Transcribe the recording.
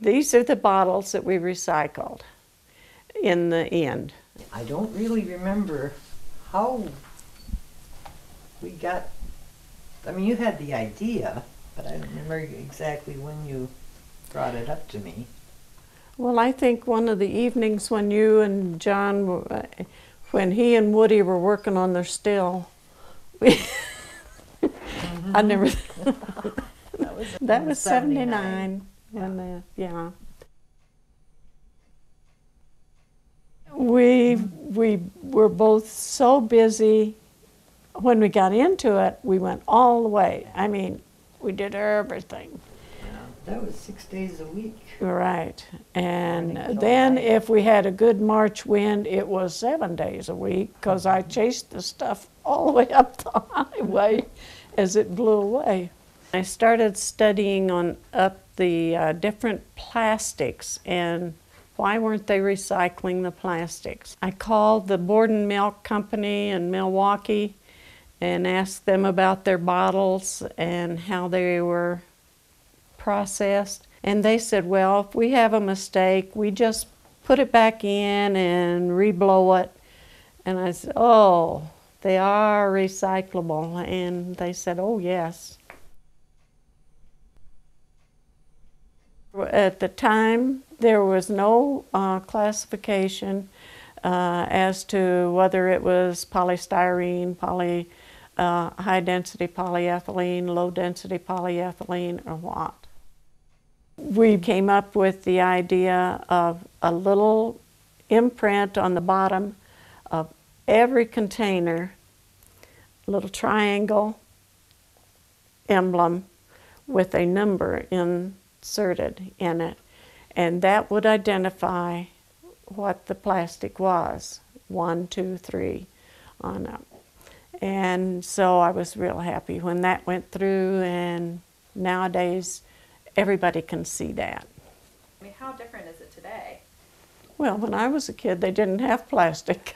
These are the bottles that we recycled in the end. I don't really remember how we got, I mean, you had the idea, but I don't remember exactly when you brought it up to me. Well, I think one of the evenings when you and John, when he and Woody were working on their still, I never. That was 79. When yeah. We were both so busy. When we got into it, we went all the way. I mean, we did everything. That was 6 days a week. Right. And then if we had a good March wind, it was 7 days a week, because I chased the stuff all the way up the highway as it blew away. I started studying up the different plastics and why weren't they recycling the plastics. I called the Board and Milk Company in Milwaukee and asked them about their bottles and how they were processed. And they said, well, if we have a mistake, we just put it back in and re-blow it. And I said, oh, they are recyclable. And they said, oh, yes. At the time, there was no classification as to whether it was polystyrene, high-density polyethylene, low-density polyethylene, or what. We came up with the idea of a little imprint on the bottom of every container, a little triangle emblem with a number inserted in it, and that would identify what the plastic was, 1, 2, 3 on up. And so I was real happy when that went through, and nowadays everybody can see that. I mean, how different is it today? Well, when I was a kid, they didn't have plastic.